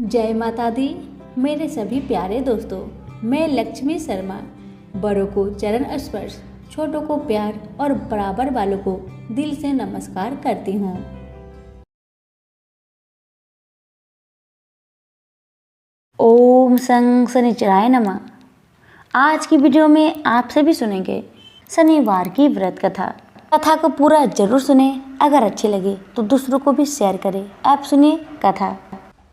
जय माता दी। मेरे सभी प्यारे दोस्तों, मैं लक्ष्मी शर्मा बड़ों को चरण स्पर्श, छोटों को प्यार और बराबर वालों को दिल से नमस्कार करती हूँ। ओम शं शनिचराय नमः। आज की वीडियो में आप सभी सुनेंगे शनिवार की व्रत कथा को पूरा जरूर सुने। अगर अच्छी लगे तो दूसरों को भी शेयर करें। आप सुनिए कथा।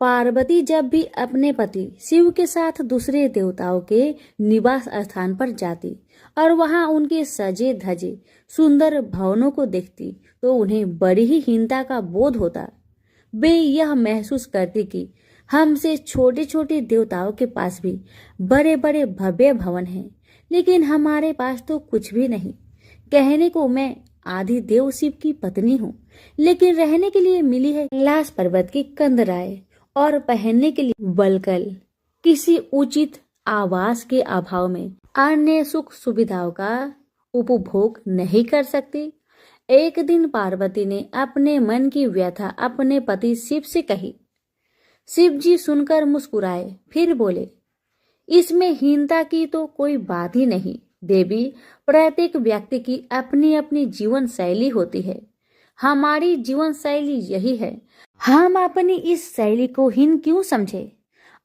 पार्वती जब भी अपने पति शिव के साथ दूसरे देवताओं के निवास स्थान पर जाती और वहां उनके सजे धजे सुंदर भवनों को देखती तो उन्हें बड़ी ही हीनता का बोध होता। वे यह महसूस करती कि हमसे छोटे छोटे देवताओं के पास भी बड़े बड़े भव्य भवन हैं, लेकिन हमारे पास तो कुछ भी नहीं। कहने को मैं आदि देव शिव की पत्नी हूँ, लेकिन रहने के लिए मिली है कैलाश पर्वत की कंदराएं और पहनने के लिए बलकल। किसी उचित आवास के अभाव में अन्य सुख सुविधाओं का उपभोग नहीं कर सकती। एक दिन पार्वती ने अपने मन की व्यथा अपने पति शिव से कही। शिव जी सुनकर मुस्कुराए, फिर बोले, इसमें हीनता की तो कोई बात ही नहीं देवी। प्रत्येक व्यक्ति की अपनी अपनी जीवन शैली होती है। हमारी जीवन शैली यही है, हम अपनी इस शैली को हीन क्यों समझे।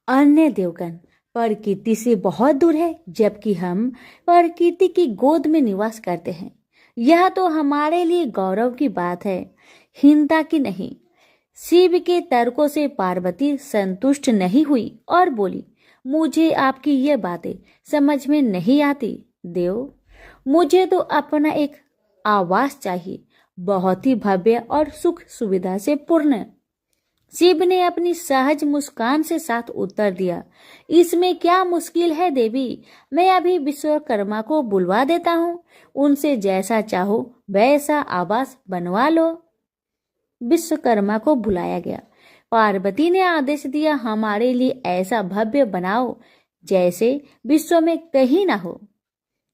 अन्य देवगण प्रकृति से बहुत दूर है, जबकि हम प्रकृति की गोद में निवास करते हैं। यह तो हमारे लिए गौरव की बात है, हीनता की नहीं। शिव के तर्कों से पार्वती संतुष्ट नहीं हुई और बोली, मुझे आपकी ये बातें समझ में नहीं आती देव। मुझे तो अपना एक आवास चाहिए, बहुत ही भव्य और सुख सुविधा से पूर्ण। शिव ने अपनी सहज मुस्कान से साथ उत्तर दिया, इसमें क्या मुश्किल है देवी। मैं अभी विश्वकर्मा को बुलवा देता हूँ, उनसे जैसा चाहो वैसा आवास बनवा लो। विश्वकर्मा को बुलाया गया। पार्वती ने आदेश दिया, हमारे लिए ऐसा भव्य बनाओ जैसे विश्व में कहीं ना हो।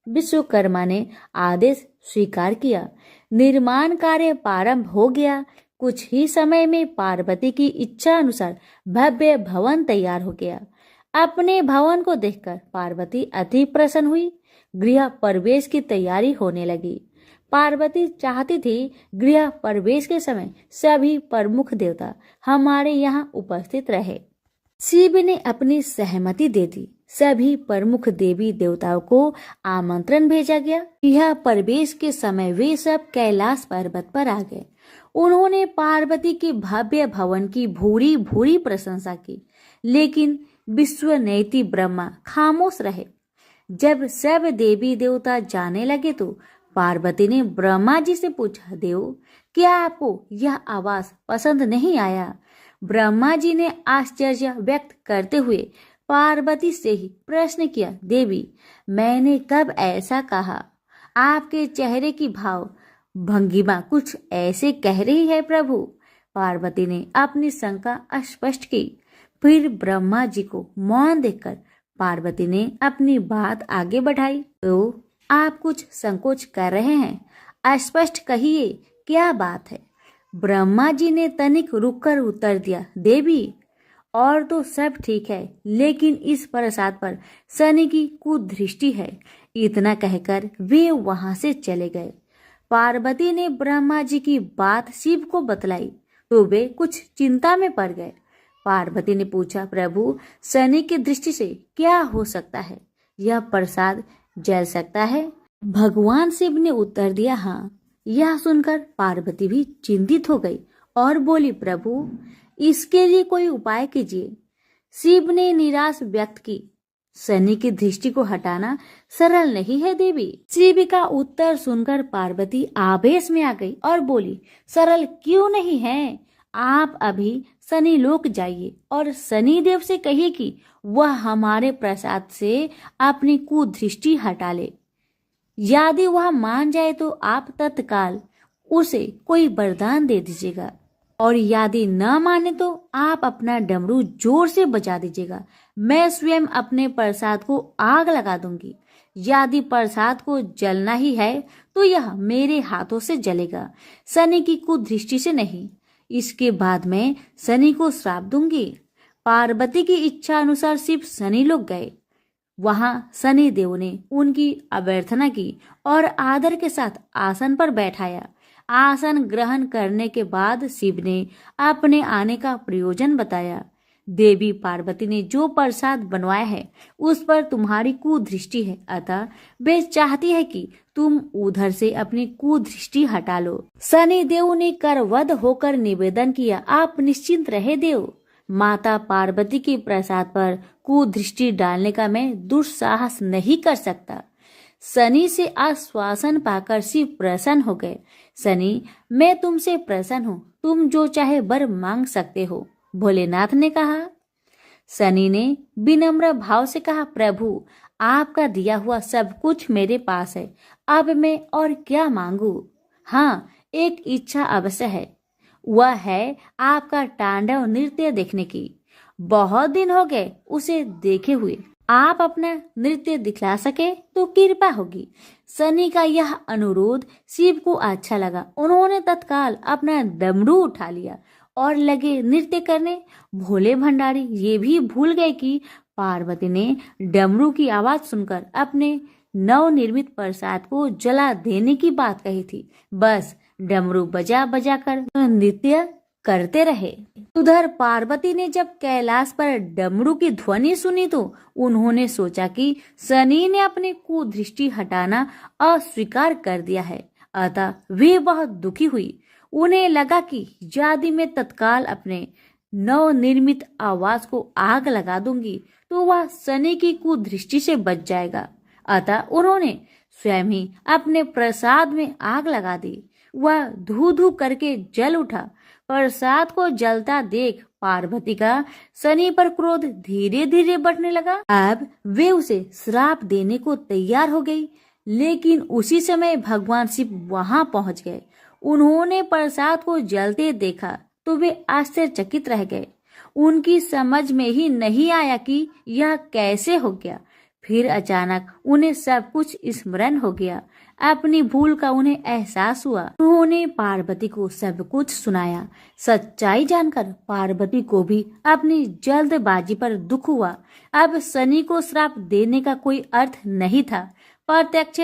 विश्वकर्मा ने आदेश स्वीकार किया। निर्माण कार्य प्रारंभ हो गया। कुछ ही समय में पार्वती की इच्छा अनुसार भव्य भवन तैयार हो गया। अपने भवन को देखकर पार्वती अति प्रसन्न हुई। गृह प्रवेश की तैयारी होने लगी। पार्वती चाहती थी गृह प्रवेश के समय सभी प्रमुख देवता हमारे यहाँ उपस्थित रहे। शिव ने अपनी सहमति दे दी। सभी प्रमुख देवी देवताओं को आमंत्रण भेजा गया। यह प्रवेश के समय वे सब कैलाश पर्वत पर आ गए। उन्होंने पार्वती के भव्य भवन की भूरी भूरी प्रशंसा की, लेकिन विश्वनेत्री ब्रह्मा खामोश रहे। जब सब देवी देवता जाने लगे तो पार्वती ने ब्रह्मा जी से पूछा, देव क्या आपको यह आवास पसंद नहीं आया। ब्रह्मा जी ने आश्चर्य व्यक्त करते हुए पार्वती से ही प्रश्न किया, देवी मैंने कब ऐसा कहा। आपके चेहरे की भाव भंगिमा कुछ ऐसे कह रही है प्रभु। पार्वती ने अपनी शंका स्पष्ट की। फिर ब्रह्मा जी को मौन देखकर पार्वती ने अपनी बात आगे बढ़ाई, तो आप कुछ संकोच कर रहे हैं, स्पष्ट कहिए क्या बात है। ब्रह्मा जी ने तनिक रुककर उत्तर दिया, देवी और तो सब ठीक है, लेकिन इस प्रसाद पर शनि की कुदृष्टि है। इतना कहकर वे वहां से चले गए। पार्वती ने ब्रह्मा जी की बात शिव को बतलाई तो वे कुछ चिंता में पड़ गए। पार्वती ने पूछा, प्रभु शनि की दृष्टि से क्या हो सकता है, यह प्रसाद जल सकता है। भगवान शिव ने उत्तर दिया, हाँ। यह सुनकर पार्वती भी चिंतित हो गई और बोली, प्रभु इसके लिए कोई उपाय कीजिए। शिव ने निराश व्यक्त की, शनि की दृष्टि को हटाना सरल नहीं है देवी। शिव का उत्तर सुनकर पार्वती आवेश में आ गई और बोली, सरल क्यों नहीं है। आप अभी शनि लोक जाइए और शनि देव से कहिए कि वह हमारे प्रसाद से अपनी कुदृष्टि हटा ले। यदि वह मान जाए तो आप तत्काल उसे कोई वरदान दे दीजिएगा, और यदि न माने तो आप अपना डमरू जोर से बजा दीजिएगा। मैं स्वयं अपने प्रसाद को आग लगा दूंगी। यदि प्रसाद को जलना ही है तो यह मेरे हाथों से जलेगा, शनि की कुदृष्टि से नहीं। इसके बाद मैं शनि को श्राप दूंगी। पार्वती की इच्छा अनुसार शिव शनि लोग गए। वहां शनि देव ने उनकी अभ्यर्थना की और आदर के साथ आसन पर बैठाया। आसन ग्रहण करने के बाद शिव ने अपने आने का प्रयोजन बताया। देवी पार्वती ने जो प्रसाद बनवाया है उस पर तुम्हारी कुदृष्टि है, अतः वे चाहती है कि तुम उधर से अपनी कुदृष्टि हटा लो। शनि देव ने करवध होकर निवेदन किया, आप निश्चिंत रहे देव, माता पार्वती के प्रसाद पर कुदृष्टि डालने का मैं दुस्साहस नहीं कर सकता। शनि से आश्वासन पाकर शिव प्रसन्न हो गए। शनि, मैं तुमसे प्रसन्न हूँ, तुम जो चाहे वर मांग सकते हो, भोलेनाथ ने कहा। शनि ने विनम्र भाव से कहा, प्रभु आपका दिया हुआ सब कुछ मेरे पास है, अब मैं और क्या मांगू। हाँ, एक इच्छा अवश्य है, वह है आपका तांडव नृत्य देखने की। बहुत दिन हो गए उसे देखे हुए, आप अपना नृत्य दिखला सके तो कृपा होगी। शनि का यह अनुरोध शिव को अच्छा लगा। उन्होंने तत्काल अपना डमरू उठा लिया और लगे नृत्य करने। भोले भंडारी ये भी भूल गए कि पार्वती ने डमरू की आवाज सुनकर अपने नवनिर्मित प्रसाद को जला देने की बात कही थी। बस डमरू बजा बजा कर नृत्य करते रहे। उधर पार्वती ने जब कैलाश पर डमरू की ध्वनि सुनी तो उन्होंने सोचा कि शनि ने अपनी कुदृष्टि हटाना अस्वीकार कर दिया है, अतः वे बहुत दुखी हुई। उन्हें लगा कि यदि मैं तत्काल अपने नवनिर्मित आवास को आग लगा दूंगी तो वह शनि की कुदृष्टि से बच जाएगा। अतः उन्होंने स्वयं ही अपने प्रसाद में आग लगा दी। वह धू धू करके जल उठा। प्रसाद को जलता देख पार्वती का शनि पर क्रोध धीरे धीरे बढ़ने लगा। अब वे उसे श्राप देने को तैयार हो गई, लेकिन उसी समय भगवान शिव वहां पहुंच गए। उन्होंने प्रसाद को जलते देखा तो वे आश्चर्यचकित रह गए। उनकी समझ में ही नहीं आया कि यह कैसे हो गया। फिर अचानक उन्हें सब कुछ स्मरण हो गया। अपनी भूल का उन्हें एहसास हुआ। उन्होंने पार्वती को सब कुछ सुनाया। सच्चाई जानकर पार्वती को भी अपनी जल्दबाजी पर दुख हुआ। अब शनि को श्राप देने का कोई अर्थ नहीं था, प्रत्यक्ष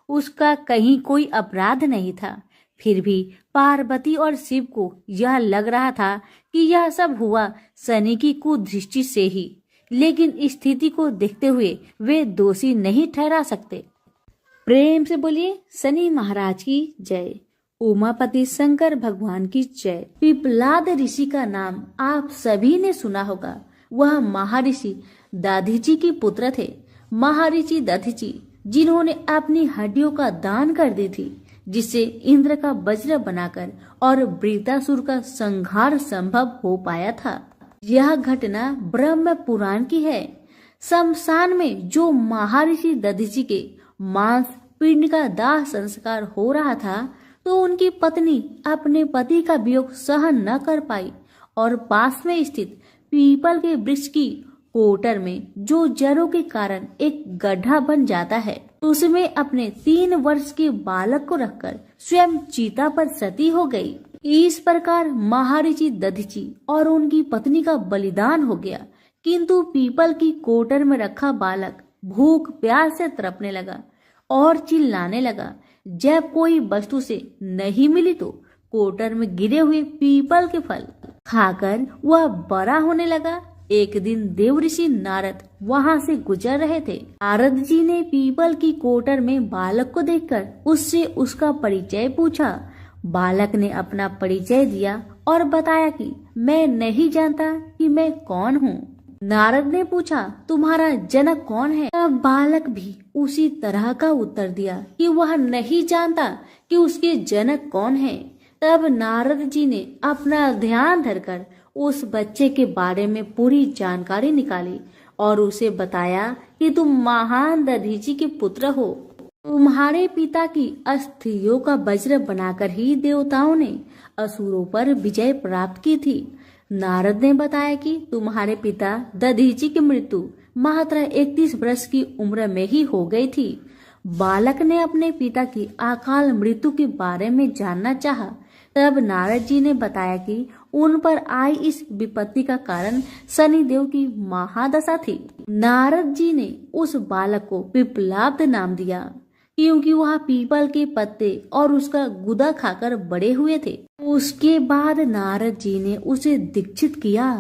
उसका कहीं कोई अपराध नहीं था। फिर भी पार्वती और शिव को यह लग रहा था कि यह सब हुआ शनि की कुदृष्टि से ही, लेकिन स्थिति को देखते हुए वे दोषी नहीं ठहरा सकते। प्रेम से बोलिए शनि महाराज की जय। उमापति शंकर भगवान की जय। पिपलाद ऋषि का नाम आप सभी ने सुना होगा। वह महर्षि दधीचि के पुत्र थे। महर्षि दधीचि जिन्होंने अपनी हड्डियों का दान कर दी थी, जिससे इंद्र का वज्र बनाकर और वृत्तासुर का संहार संभव हो पाया था। यह घटना ब्रह्म पुराण की है। शमशान में जो महर्षि दधीचि के मांस पिंड का दाह संस्कार हो रहा था तो उनकी पत्नी अपने पति का वियोग सहन न कर पाई और पास में स्थित पीपल के वृक्ष की कोटर में जो जड़ों के कारण एक गड्ढा बन जाता है, उसमें अपने 3 वर्ष के बालक को रखकर स्वयं चीता पर सती हो गई। इस प्रकार महर्षि दधीचि और उनकी पत्नी का बलिदान हो गया। किंतु पीपल की कोटर में रखा बालक भूख प्यास से तड़पने लगा और चिल्लाने लगा। जब कोई वस्तु से नहीं मिली तो कोटर में गिरे हुए पीपल के फल खाकर वह बड़ा होने लगा। एक दिन देवऋषि नारद वहां से गुजर रहे थे। नारद जी ने पीपल की कोटर में बालक को देखकर उससे उसका परिचय पूछा। बालक ने अपना परिचय दिया और बताया कि मैं नहीं जानता कि मैं कौन हूँ। नारद ने पूछा, तुम्हारा जनक कौन है? तब बालक भी उसी तरह का उत्तर दिया कि वह नहीं जानता कि उसके जनक कौन है। तब नारद जी ने अपना ध्यान धरकर उस बच्चे के बारे में पूरी जानकारी निकाली और उसे बताया कि तुम महान दधीचि के पुत्र हो। तुम्हारे पिता की अस्थियों का वज्र बनाकर ही देवताओं ने असुरों पर विजय प्राप्त की थी। नारद ने बताया कि तुम्हारे पिता दधीचि की मृत्यु मात्र 31 वर्ष की उम्र में ही हो गई थी। बालक ने अपने पिता की अकाल मृत्यु के बारे में जानना चाहा। तब नारद जी ने बताया कि उन पर आई इस विपत्ति का कारण शनिदेव की महादशा थी। नारद जी ने उस बालक को पिप्पलाद नाम दिया क्योंकि वह पीपल के पत्ते और उसका गुदा खाकर बड़े हुए थे। उसके बाद नारद जी ने उसे दीक्षित किया।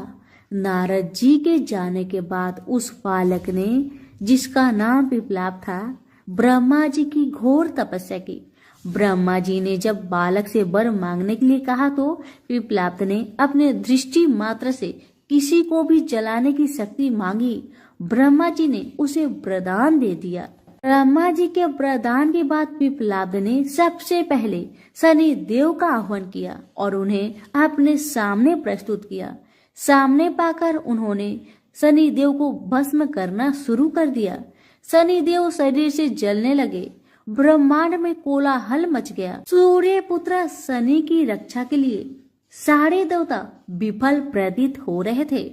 नारद जी के जाने के बाद उस बालक ने, जिसका नाम पिप्पलाद था, ब्रह्मा जी की घोर तपस्या की। ब्रह्मा जी ने जब बालक से वर मांगने के लिए कहा तो पिप्पलाद ने अपने दृष्टि मात्र से किसी को भी जलाने की शक्ति मांगी। ब्रह्मा जी ने उसे वरदान दे दिया। ब्रह्मा जी के वरदान के बाद पिप्पलाद ने सबसे पहले शनि देव का आह्वान किया और उन्हें अपने सामने प्रस्तुत किया। सामने पाकर उन्होंने शनि देव को भस्म करना शुरू कर दिया। शनि देव शरीर से जलने लगे। ब्रह्मांड में कोलाहल मच गया। सूर्य पुत्र शनि की रक्षा के लिए सारे देवता विफल प्रतीत हो रहे थे।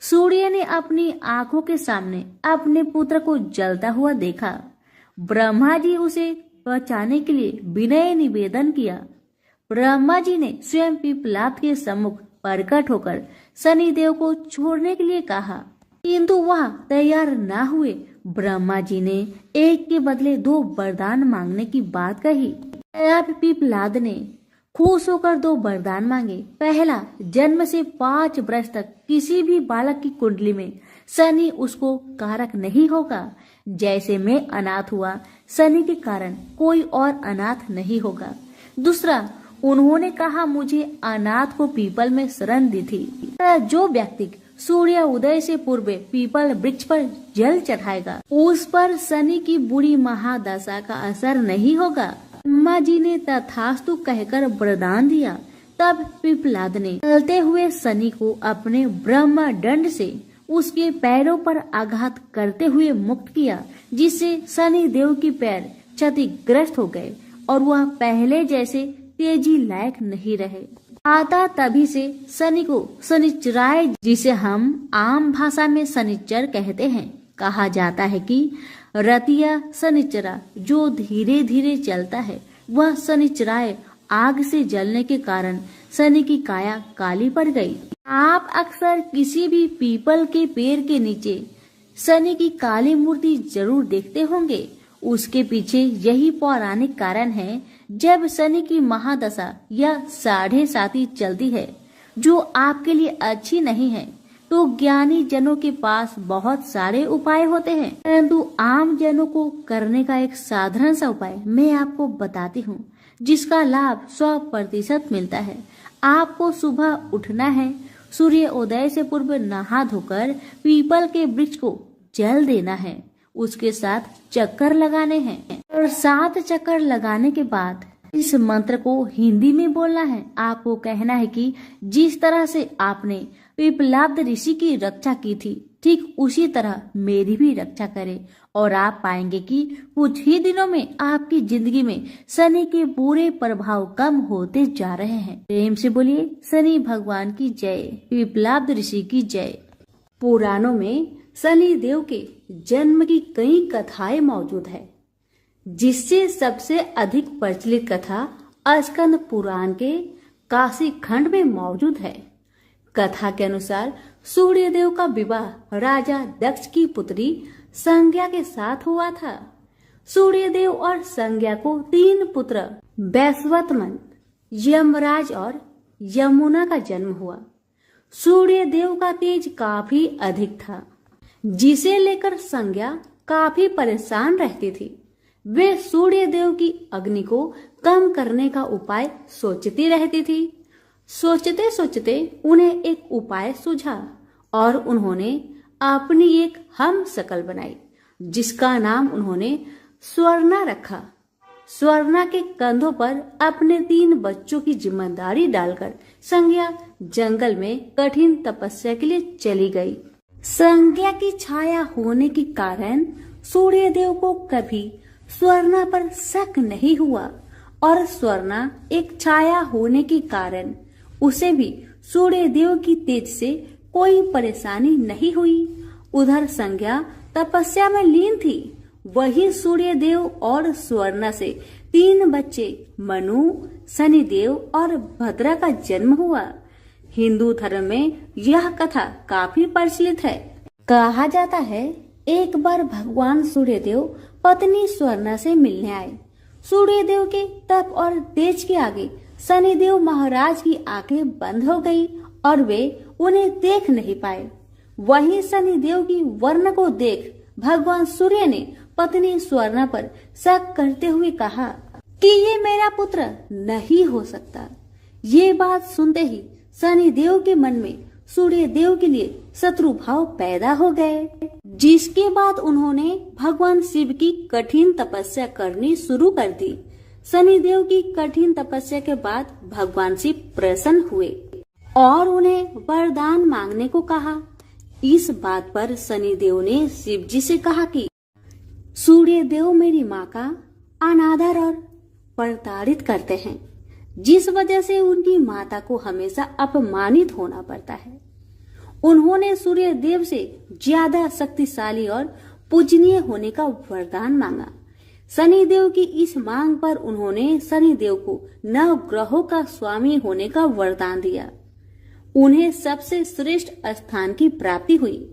सूर्य ने अपनी आंखों के सामने अपने पुत्र को जलता हुआ देखा। ब्रह्मा जी उसे बचाने के लिए विनय निवेदन किया। ब्रह्मा जी ने स्वयं पिप्पलाद के सम्मुख प्रकट होकर शनिदेव को छोड़ने के लिए कहा, किंतु वह तैयार न हुए। ब्रह्मा जी ने एक के बदले 2 वरदान मांगने की बात कही। अब पिप्पलाद ने खुश होकर 2 वरदान मांगे। पहला, जन्म से 5 वर्ष तक किसी भी बालक की कुंडली में शनि उसको कारक नहीं होगा। जैसे मैं अनाथ हुआ, शनि के कारण कोई और अनाथ नहीं होगा। दूसरा, उन्होंने कहा मुझे अनाथ को पीपल में शरण दी थी। जो व्यक्ति सूर्य उदय से पूर्व पीपल वृक्ष पर जल चढ़ाएगा, उस पर शनि की बुरी महादशा का असर नहीं होगा। ब्रह्मा जी ने तथास्तु कहकर वरदान दिया। तब पिप्पलाद ने चलते हुए शनि को अपने ब्रह्म दंड से उसके पैरों पर आघात करते हुए मुक्त किया, जिससे शनि देव की पैर क्षतिग्रस्त हो गए और वह पहले जैसे तेजी लायक नहीं रहे। आता तभी से शनि को शनिचराय, जिसे हम आम भाषा में शनिचर कहते हैं, कहा जाता है कि रतिया शनिचरा जो धीरे धीरे चलता है, वह शनिचराय आग से जलने के कारण शनि की काया काली पड़ गई। आप अक्सर किसी भी पीपल के पेड़ के नीचे शनि की काली मूर्ति जरूर देखते होंगे। उसके पीछे यही पौराणिक कारण है। जब शनि की महादशा या 7.5 चलती है, जो आपके लिए अच्छी नहीं है, तो ज्ञानी जनों के पास बहुत सारे उपाय होते हैं, परंतु आम जनों को करने का एक साधारण सा उपाय मैं आपको बताती हूँ, जिसका लाभ 100% मिलता है। आपको सुबह उठना है, सूर्य उदय से पूर्व नहा धोकर पीपल के वृक्ष को जल देना है, उसके साथ चक्कर लगाने हैं और 7 चक्कर लगाने के बाद इस मंत्र को हिंदी में बोलना है। आपको कहना है कि जिस तरह से आपने पिप्पलाद ऋषि की रक्षा की थी, ठीक उसी तरह मेरी भी रक्षा करें, और आप पाएंगे कि कुछ ही दिनों में आपकी जिंदगी में शनि के बुरे प्रभाव कम होते जा रहे हैं। प्रेम से बोलिए शनि भगवान की जय, पिप्पलाद ऋषि की जय। पुराणों में शनि देव के जन्म की कई कथाएं मौजूद है, जिससे सबसे अधिक प्रचलित कथा स्कंद पुराण के काशी खंड में मौजूद है। कथा के अनुसार सूर्य देव का विवाह राजा दक्ष की पुत्री संज्ञा के साथ हुआ था। सूर्य देव और संज्ञा को 3 पुत्र वैश्वतमन, यमराज और यमुना का जन्म हुआ। सूर्य देव का तेज काफी अधिक था, जिसे लेकर संज्ञा काफी परेशान रहती थी। वे सूर्य देव की अग्नि को कम करने का उपाय सोचती रहती थी। सोचते सोचते उन्हें एक उपाय सूझा और उन्होंने अपनी एक हमशक्ल बनाई, जिसका नाम उन्होंने स्वर्णा रखा। स्वर्णा के कंधों पर अपने 3 बच्चों की जिम्मेदारी डालकर संज्ञा जंगल में कठिन तपस्या के लिए चली गई। संज्ञा की छाया होने के कारण सूर्य देव को कभी स्वर्णा पर शक नहीं हुआ और स्वर्णा एक छाया होने के कारण उसे भी सूर्य देव की तेज से कोई परेशानी नहीं हुई। उधर संज्ञा तपस्या में लीन थी। वही सूर्य देव और स्वर्णा से 3 बच्चे मनु, शनिदेव और भद्रा का जन्म हुआ। हिंदू धर्म में यह कथा काफी प्रचलित है। कहा जाता है एक बार भगवान सूर्यदेव पत्नी स्वर्णा से मिलने आए। सूर्यदेव के तप और तेज के आगे शनिदेव महाराज की आंखें बंद हो गई और वे उन्हें देख नहीं पाए। वहीं शनिदेव की वर्ण को देख भगवान सूर्य ने पत्नी स्वर्णा पर शक करते हुए कहा कि ये मेरा पुत्र नहीं हो सकता। ये बात सुनते ही शनिदेव के मन में सूर्य देव के लिए शत्रु भाव पैदा हो गए, जिसके बाद उन्होंने भगवान शिव की कठिन तपस्या करनी शुरू कर दी। शनिदेव की कठिन तपस्या के बाद भगवान शिव प्रसन्न हुए और उन्हें वरदान मांगने को कहा। इस बात पर शनिदेव ने शिव जी से कहा कि सूर्य देव मेरी माँ का अनादर और प्रताड़ित करते हैं, जिस वजह से उनकी माता को हमेशा अपमानित होना पड़ता है। उन्होंने सूर्य देव से ज्यादा शक्तिशाली और पूजनीय होने का वरदान मांगा। शनिदेव की इस मांग पर उन्होंने शनिदेव को 9 ग्रहों का स्वामी होने का वरदान दिया। उन्हें सबसे श्रेष्ठ स्थान की प्राप्ति हुई।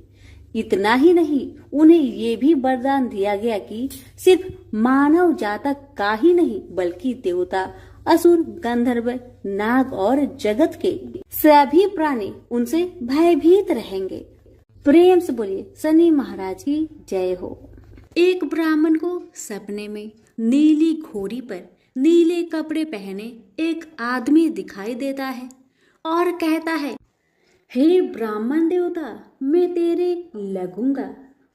इतना ही नहीं, उन्हें ये भी वरदान दिया गया कि सिर्फ मानव जातक का ही नहीं बल्कि देवता, असुर, गंधर्व, नाग और जगत के सभी प्राणी उनसे भयभीत रहेंगे। प्रेम से बोलिए शनि महाराज की जय हो। एक ब्राह्मण को सपने में नीली घोड़ी पर नीले कपड़े पहने एक आदमी दिखाई देता है और कहता है, हे ब्राह्मण देवता, मैं तेरे लगूंगा।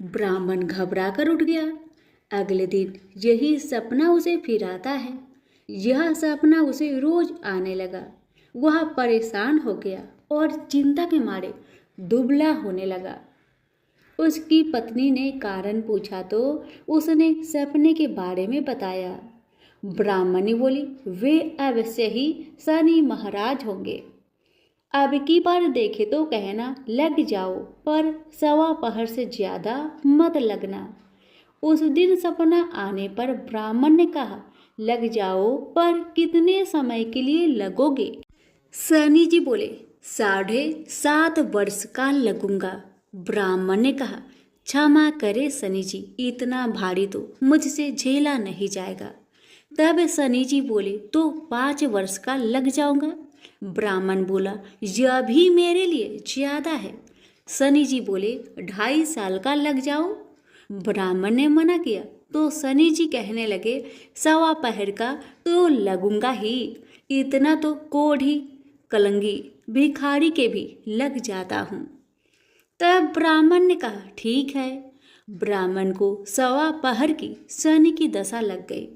ब्राह्मण घबरा कर उठ गया। अगले दिन यही सपना उसे फिर आता है। यह सपना उसे रोज आने लगा। वह परेशान हो गया और चिंता के मारे दुबला होने लगा। उसकी पत्नी ने कारण पूछा तो उसने सपने के बारे में बताया। ब्राह्मणी बोली, वे अवश्य ही शनि महाराज होंगे। अब की बार देखे तो कहना लग जाओ, पर 1.25 पहर से ज्यादा मत लगना। उस दिन सपना आने पर ब्राह्मण ने कहा, लग जाओ, पर कितने समय के लिए लगोगे? शनि जी बोले, 7.5 वर्ष का लगूंगा। ब्राह्मण ने कहा, क्षमा करे शनि जी, इतना भारी तो मुझसे झेला नहीं जाएगा। तब शनि जी बोले, तो 5 वर्ष का लग जाऊंगा। ब्राह्मण बोला, यह भी मेरे लिए ज्यादा है। शनि जी बोले, 2.5 साल का लग जाओ। ब्राह्मण ने मना किया तो शनि जी कहने लगे, 1.25 पहर का तो लगूंगा ही, इतना तो कोढ़ी, कलंगी, भिखारी के भी लग जाता हूँ। तब ब्राह्मण ने कहा, ठीक है। ब्राह्मण को 1.25 पहर की शनि की दशा लग गई।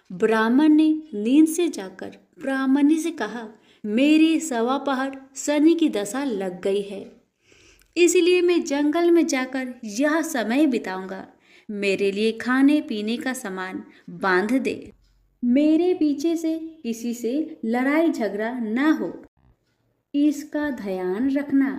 ब्राह्मण ने नींद से जाकर ब्राह्मणी से कहा, मेरी 1.25 पहर शनि की दशा लग गई है, इसलिए मैं जंगल में जाकर यह समय बिताऊंगा। मेरे लिए खाने पीने का सामान बांध दे। मेरे पीछे से किसी से लड़ाई झगड़ा ना हो, इसका ध्यान रखना।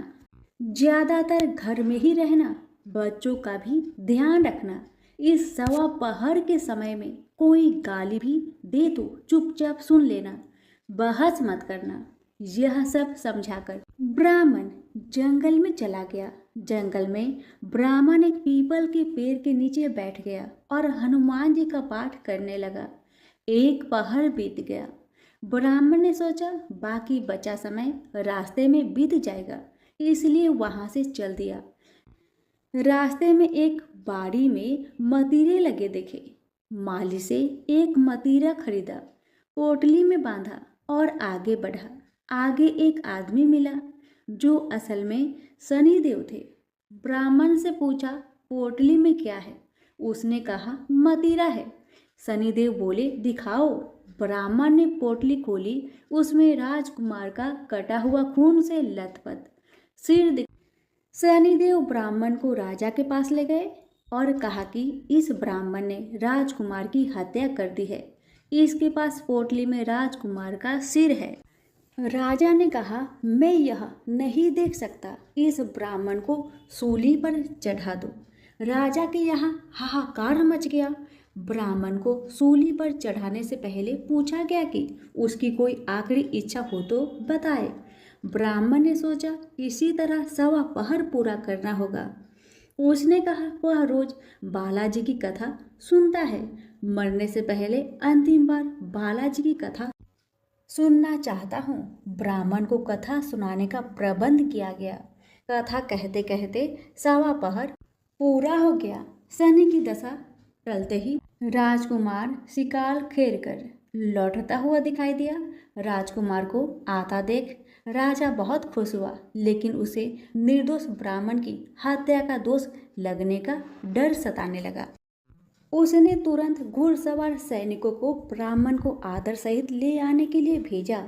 ज्यादातर घर में ही रहना, बच्चों का भी ध्यान रखना। इस 1.25 पहर के समय में कोई गाली भी दे तो चुपचाप सुन लेना, बहस मत करना। यह सब समझाकर ब्राह्मण जंगल में चला गया। जंगल में ब्राह्मण एक पीपल के पेड़ के नीचे बैठ गया और हनुमान जी का पाठ करने लगा। 1 पहर बीत गया। ब्राह्मण ने सोचा बाकी बचा समय रास्ते में बीत जाएगा, इसलिए वहां से चल दिया। रास्ते में एक बाड़ी में मतीरे लगे देखे। माली से एक मतीरा खरीदा, पोटली में बांधा और आगे बढ़ा। आगे एक आदमी मिला जो असल में शनिदेव थे। ब्राह्मण से पूछा, पोटली में क्या है? उसने कहा, मतीरा है। शनिदेव बोले, दिखाओ। ब्राह्मण ने पोटली खोली। उसमें राजकुमार का कटा हुआ खून से लथपथ सिर। शनिदेव ब्राह्मण को राजा के पास ले गए और कहा कि इस ब्राह्मण ने राजकुमार की हत्या कर दी है। इसके पास पोटली में राजकुमार का सिर है। राजा ने कहा, मैं यह नहीं देख सकता, इस ब्राह्मण को सूली पर चढ़ा दो। राजा के यहाँ हाहाकार मच गया। ब्राह्मण को सूली पर चढ़ाने से पहले पूछा गया कि उसकी कोई आखिरी इच्छा हो तो बताए। ब्राह्मण ने सोचा इसी तरह 1.25 पहर पूरा करना होगा। उसने कहा वह रोज बालाजी की कथा सुनता है। मरने से पहले अंतिम बार बालाजी की कथा सुनना चाहता हूँ। ब्राह्मण को कथा सुनाने का प्रबंध किया गया। कथा कहते कहते 1.25 पहर पूरा हो गया। शनि की दशा टलते ही राजकुमार शिकार खेल कर लौटता हुआ दिखाई दिया। राजकुमार को आता देख राजा बहुत खुश हुआ, लेकिन उसे निर्दोष ब्राह्मण की हत्या का दोष लगने का डर सताने लगा। उसने तुरंत घुड़सवार सैनिकों को ब्राह्मण को आदर सहित ले आने के लिए भेजा।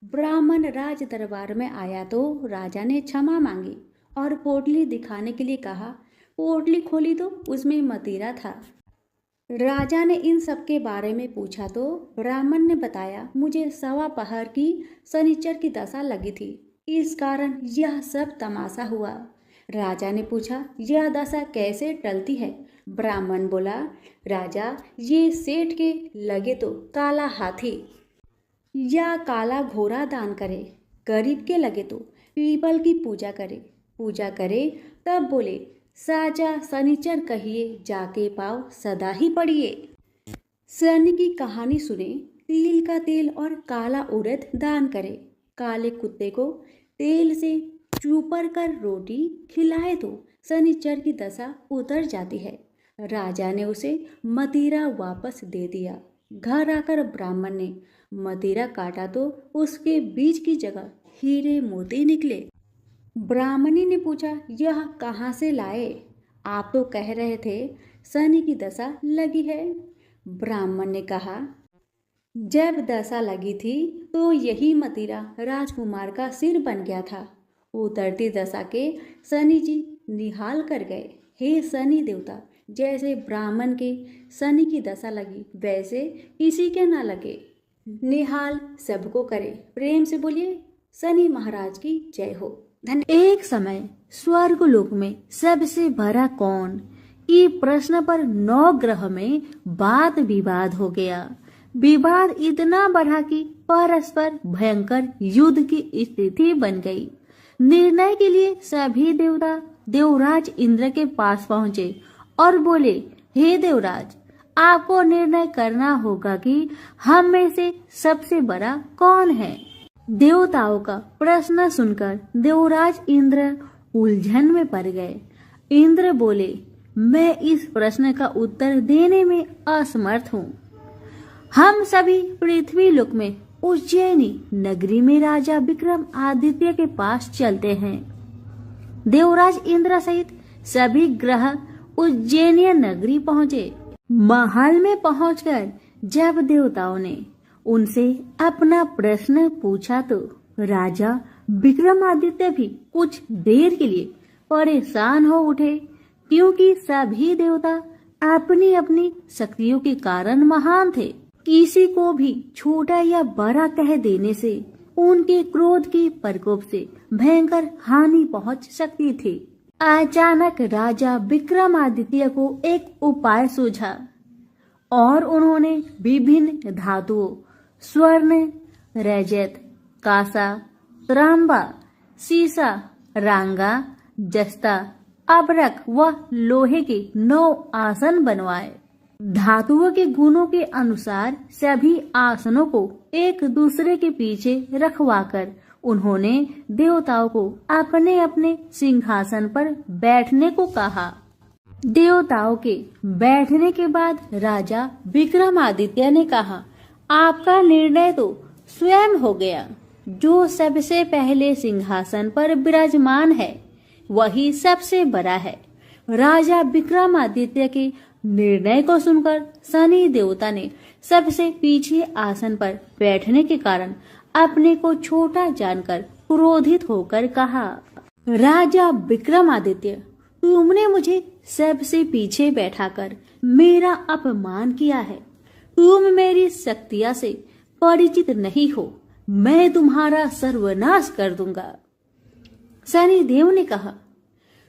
ब्राह्मण राज दरबार में आया तो राजा ने क्षमा मांगी और पोटली दिखाने के लिए कहा। पोटली खोली तो उसमें मदिरा था। राजा ने इन सब के बारे में पूछा तो ब्राह्मण ने बताया, मुझे 1.25 पहर की शनिचर की दशा लगी थी, इस कारण यह सब तमाशा हुआ। राजा ने पूछा, यह दशा कैसे टलती है? ब्राह्मण बोला, राजा, ये सेठ के लगे तो काला हाथी या काला घोड़ा दान करे, गरीब के लगे तो पीपल की पूजा करे तब बोले, साजा शनिचर कहिए जाके पाव सदा ही पड़िए। शनि की कहानी सुने, तिल का तेल और काला उड़द दान करे, काले कुत्ते को तेल से चूपर कर रोटी खिलाए तो शनिचर की दशा उतर जाती है। राजा ने उसे मदिरा वापस दे दिया। घर आकर ब्राह्मण ने मदिरा काटा तो उसके बीज की जगह हीरे मोती निकले। ब्राह्मणी ने पूछा, यह कहाँ से लाए? आप तो कह रहे थे शनि की दशा लगी है। ब्राह्मण ने कहा, जब दशा लगी थी तो यही मदिरा राजकुमार का सिर बन गया था। उतरती दशा के शनि जी निहाल कर गए। हे शनि देवता, जैसे ब्राह्मण के शनि की दशा लगी वैसे किसी के ना लगे, निहाल सबको करे। प्रेम से बोलिए शनि महाराज की जय हो। एक समय स्वर्गलोक में सबसे बड़ा कौन, ये प्रश्न पर 9 ग्रह में वाद विवाद हो गया। विवाद इतना बढ़ा कि परस्पर भयंकर युद्ध की स्थिति बन गई। निर्णय के लिए सभी देवता देवराज इंद्र के पास पहुंचे और बोले, हे देवराज, आपको निर्णय करना होगा कि हम में से सबसे बड़ा कौन है। देवताओं का प्रश्न सुनकर देवराज इंद्र उलझन में पड़ गए। इंद्र बोले, मैं इस प्रश्न का उत्तर देने में असमर्थ हूँ। हम सभी पृथ्वी लोक में उज्जैनी नगरी में राजा विक्रम आदित्य के पास चलते हैं। देवराज इंद्र सहित सभी ग्रह उज्जैनी नगरी पहुँचे। महल में पहुंचकर जब देवताओं ने उनसे अपना प्रश्न पूछा तो राजा विक्रमादित्य भी कुछ देर के लिए परेशान हो उठे, क्योंकि सभी देवता अपनी अपनी शक्तियों के कारण महान थे। किसी को भी छोटा या बड़ा कह देने से उनके क्रोध के प्रकोप से भयंकर हानि पहुंच सकती थी। अचानक राजा विक्रमादित्य को एक उपाय सूझा और उन्होंने विभिन्न धातुओं स्वर्ण, रजत, कांसा, तांबा, सीसा, रांगा, जस्ता, अबरक व लोहे के 9 आसन बनवाए। धातुओं के गुणों के अनुसार सभी आसनों को एक दूसरे के पीछे रखवाकर उन्होंने देवताओं को अपने अपने सिंहासन पर बैठने को कहा। देवताओं के बैठने के बाद राजा विक्रमादित्य ने कहा, आपका निर्णय तो स्वयं हो गया। जो सबसे पहले सिंहासन पर विराजमान है वही सबसे बड़ा है। राजा विक्रमादित्य के निर्णय को सुनकर शनि देवता ने सबसे पीछे आसन पर बैठने के कारण अपने को छोटा जानकर क्रोधित होकर कहा, राजा विक्रमादित्य, तुमने मुझे सबसे पीछे बैठाकर मेरा अपमान किया है। तुम मेरी शक्तियां से परिचित नहीं हो, मैं तुम्हारा सर्वनाश कर दूंगा। शनि देव ने कहा,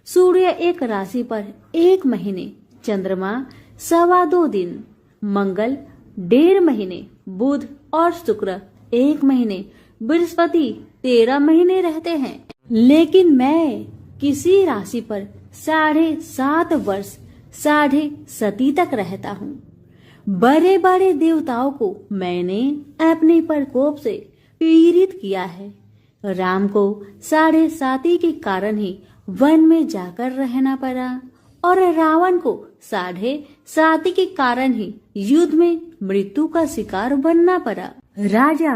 सूर्य एक राशि पर 1 महीने, चंद्रमा 2.25 दिन, मंगल 1.5 महीने, बुध और शुक्र 1 महीने बृहस्पति 13 महीने रहते हैं, लेकिन मैं किसी राशि पर 7.5 वर्ष 7.5 तक रहता हूँ। बड़े बड़े देवताओं को मैंने अपने प्रकोप से पीड़ित किया है। राम को 7.5 के कारण ही वन में जाकर रहना पड़ा और रावण को 7.5 के कारण ही युद्ध में मृत्यु का शिकार बनना पड़ा। राजा,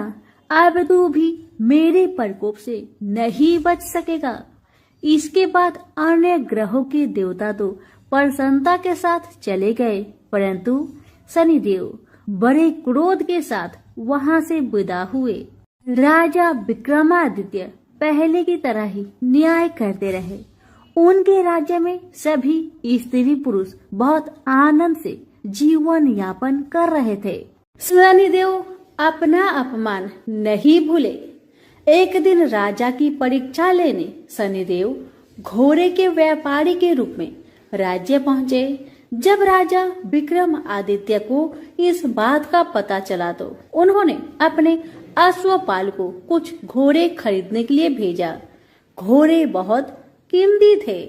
अब तू भी मेरे प्रकोप से नहीं बच सकेगा। इसके बाद अन्य ग्रहों के देवता तो प्रसन्नता के साथ चले गए, परंतु शनिदेव बड़े क्रोध के साथ वहां से विदा हुए। राजा विक्रमादित्य पहले की तरह ही न्याय करते रहे। उनके राज्य में सभी स्त्री पुरुष बहुत आनंद से जीवन यापन कर रहे थे। शनिदेव अपना अपमान नहीं भूले। एक दिन राजा की परीक्षा लेने शनिदेव घोड़े के व्यापारी के रूप में राज्य पहुंचे। जब राजा विक्रमादित्य को इस बात का पता चला तो उन्होंने अपने अश्वपाल को कुछ घोड़े खरीदने के लिए भेजा। घोड़े बहुत कीमती थे।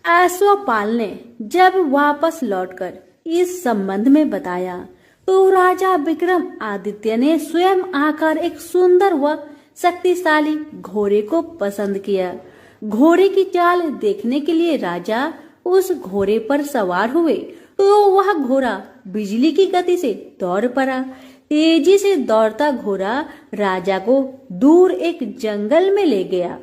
अश्वपाल ने जब वापस लौटकर इस संबंध में बताया तो राजा विक्रमादित्य ने स्वयं आकर एक सुंदर व शक्तिशाली घोड़े को पसंद किया। घोड़े की चाल देखने के लिए राजा उस घोड़े पर सवार हुए तो वह घोड़ा बिजली की गति से दौड़ पड़ा। तेजी से दौड़ता घोड़ा राजा को दूर एक जंगल में ले गया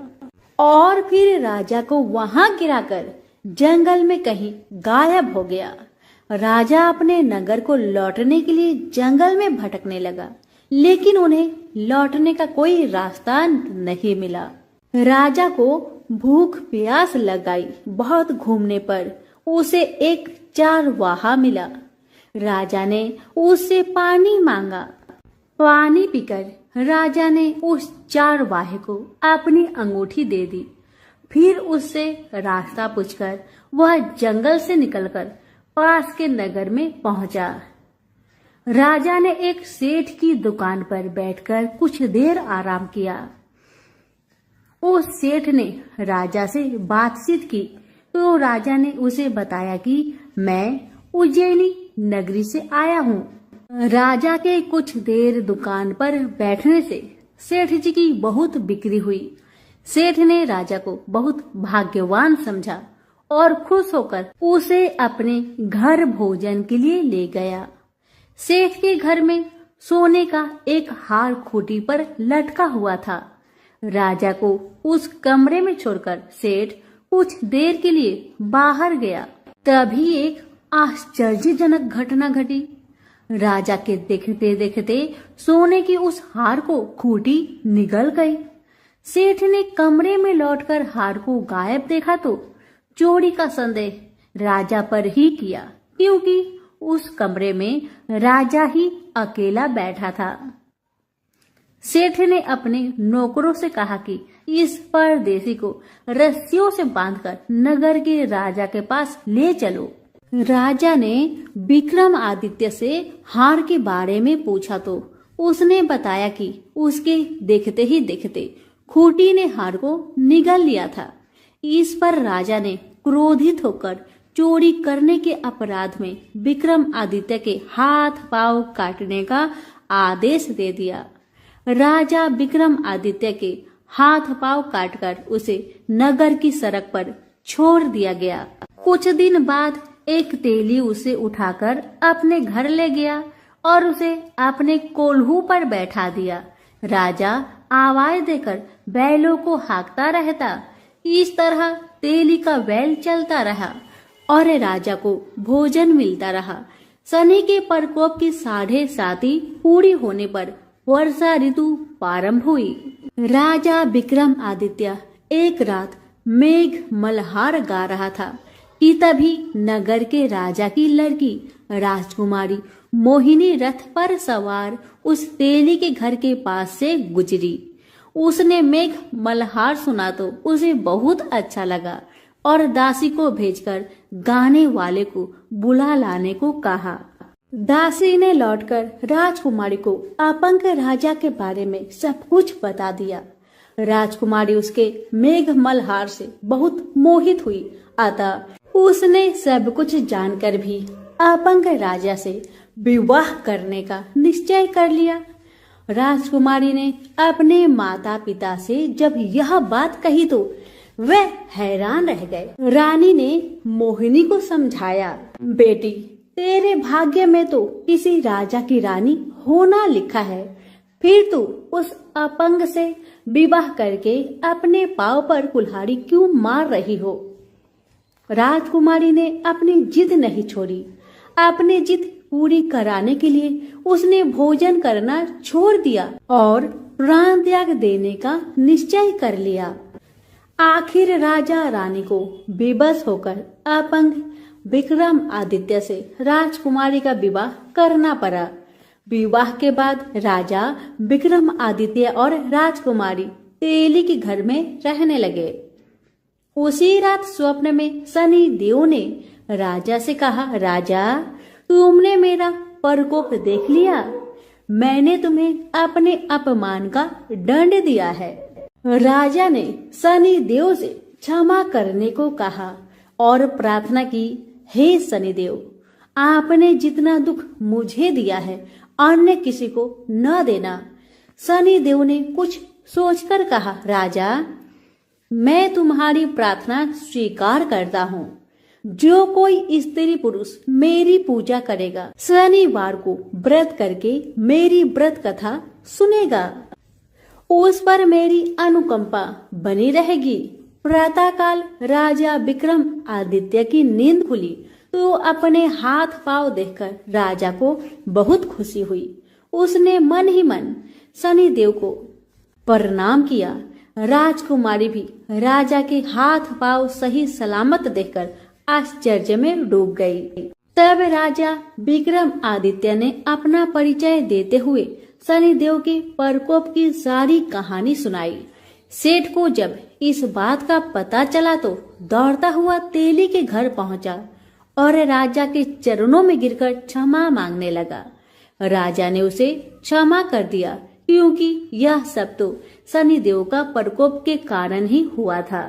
और फिर राजा को वहां गिराकर जंगल में कहीं गायब हो गया। राजा अपने नगर को लौटने के लिए जंगल में भटकने लगा, लेकिन उन्हें लौटने का कोई रास्ता नहीं मिला। राजा को भूख प्यास लगाई। बहुत घूमने पर उसे एक चारवाहा मिला। राजा ने उससे पानी मांगा। पानी पीकर राजा ने उस चारवाहे को अपनी अंगूठी दे दी। फिर उससे रास्ता पूछकर वह जंगल से निकलकर पास के नगर में पहुंचा। राजा ने एक सेठ की दुकान पर बैठकर कुछ देर आराम किया। उस सेठ ने राजा से बातचीत की तो राजा ने उसे बताया कि मैं उज्जैनी नगरी से आया हूँ। राजा के कुछ देर दुकान पर बैठने से सेठ जी की बहुत बिक्री हुई। सेठ ने राजा को बहुत भाग्यवान समझा और खुश होकर उसे अपने घर भोजन के लिए ले गया। सेठ के घर में सोने का एक हार खूंटी पर लटका हुआ था। राजा को उस कमरे में छोड़कर सेठ कुछ देर के लिए बाहर गया। तभी एक आश्चर्यजनक घटना घटी। राजा के देखते देखते सोने की उस हार को खूंटी निगल गई। सेठ ने कमरे में लौटकर हार को गायब देखा तो चोरी का संदेह राजा पर ही किया, क्योंकि उस कमरे में राजा ही अकेला बैठा था। सेठ ने अपने नौकरों से कहा कि इस परदेसी को रस्सियों से बांधकर नगर के राजा के पास ले चलो। राजा ने विक्रमादित्य से हार के बारे में पूछा तो उसने बताया कि उसके देखते ही देखते खूंटी ने हार को निगल लिया था। इस पर राजा ने क्रोधित होकर चोरी करने के अपराध में विक्रमादित्य के हाथ पांव काटने का आदेश दे दिया। राजा विक्रमादित्य के हाथ पांव काटकर उसे नगर की सड़क पर छोड़ दिया गया। कुछ दिन बाद एक तेली उसे उठाकर अपने घर ले गया और उसे अपने कोल्हू पर बैठा दिया। राजा आवाज देकर बैलों को हाँकता रहता। इस तरह तेली का बैल चलता रहा और राजा को भोजन मिलता रहा। शनि के प्रकोप की 7.5 पूरी होने पर वर्षा ऋतु प्रारंभ हुई। राजा विक्रमादित्य एक रात मेघ मल्हार गा रहा था कि तभी नगर के राजा की लड़की राजकुमारी मोहिनी रथ पर सवार उस तेली के घर के पास से गुजरी। उसने मेघ मल्हार सुना तो उसे बहुत अच्छा लगा और दासी को भेजकर गाने वाले को बुला लाने को कहा। दासी ने लौटकर राजकुमारी को अपंग राजा के बारे में सब कुछ बता दिया। राजकुमारी उसके मेघमल हार से बहुत मोहित हुई, अतः उसने सब कुछ जानकर भी अपंग राजा से विवाह करने का निश्चय कर लिया। राजकुमारी ने अपने माता पिता से जब यह बात कही तो वह हैरान रह गए। रानी ने मोहिनी को समझाया, बेटी, तेरे भाग्य में तो किसी राजा की रानी होना लिखा है, फिर तू उस अपंग से विवाह करके अपने पांव पर कुल्हाड़ी क्यों मार रही हो। राजकुमारी ने अपनी जिद नहीं छोड़ी। अपनी जिद पूरी कराने के लिए उसने भोजन करना छोड़ दिया और प्राण त्याग देने का निश्चय कर लिया। आखिर राजा रानी को बेबस होकर अपंग विक्रम आदित्य से राजकुमारी का विवाह करना पड़ा। विवाह के बाद राजा विक्रम आदित्य और राजकुमारी तेली के घर में रहने लगे। उसी रात स्वप्न में शनि देव ने राजा से कहा, राजा, तुमने मेरा प्रकोप देख लिया। मैंने तुम्हें अपने अपमान का दंड दिया है। राजा ने शनि देव से क्षमा करने को कहा और प्रार्थना की, हे शनिदेव, आपने जितना दुख मुझे दिया है अन्य किसी को न देना। शनिदेव ने कुछ सोचकर कहा, राजा, मैं तुम्हारी प्रार्थना स्वीकार करता हूँ। जो कोई स्त्री पुरुष मेरी पूजा करेगा, शनिवार को व्रत करके मेरी व्रत कथा सुनेगा, उस पर मेरी अनुकंपा बनी रहेगी। प्रातःकाल राजा विक्रम आदित्य की नींद खुली तो अपने हाथ पांव देखकर राजा को बहुत खुशी हुई। उसने मन ही मन शनिदेव को प्रणाम किया। राजकुमारी भी राजा के हाथ पांव सही सलामत देखकर आश्चर्य में डूब गई। तब राजा विक्रम आदित्य ने अपना परिचय देते हुए शनिदेव के प्रकोप की सारी कहानी सुनाई। सेठ को जब इस बात का पता चला तो दौड़ता हुआ तेली के घर पहुंचा और राजा के चरणों में गिरकर क्षमा मांगने लगा। राजा ने उसे क्षमा कर दिया क्योंकि यह सब तो शनिदेव का प्रकोप के कारण ही हुआ था।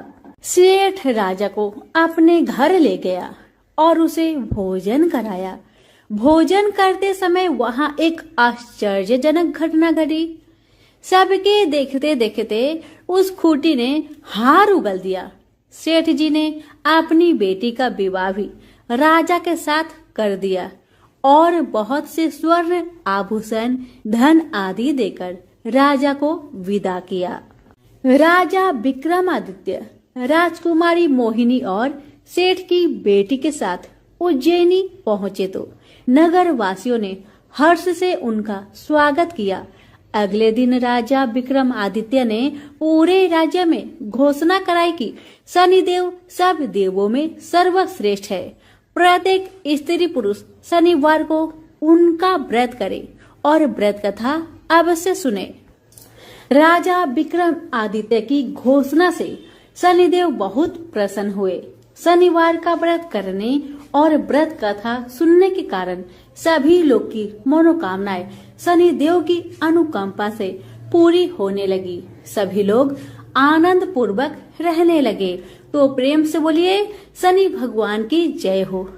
सेठ राजा को अपने घर ले गया और उसे भोजन कराया। भोजन करते समय वहां एक आश्चर्यजनक घटना घटी। सबके देखते देखते उस खूंटी ने हार उगल दिया। सेठ जी ने अपनी बेटी का विवाह भी राजा के साथ कर दिया और बहुत से स्वर्ण आभूषण, धन आदि देकर राजा को विदा किया। राजा विक्रमादित्य राजकुमारी मोहिनी और सेठ की बेटी के साथ उज्जैनी पहुंचे तो नगर वासियों ने हर्ष से उनका स्वागत किया। अगले दिन राजा विक्रम आदित्य ने पूरे राज्य में घोषणा कराई कि शनिदेव सब देवों में सर्वश्रेष्ठ है। प्रत्येक स्त्री पुरुष शनिवार को उनका व्रत करे और व्रत कथा अवश्य सुने। राजा विक्रम आदित्य की घोषणा से शनिदेव बहुत प्रसन्न हुए। शनिवार का व्रत करने और व्रत कथा सुनने के कारण सभी लोग की मनोकामनाएं शनिदेव की अनुकंपा से पूरी होने लगी। सभी लोग आनंद पूर्वक रहने लगे। तो प्रेम से बोलिए, शनि भगवान की जय हो।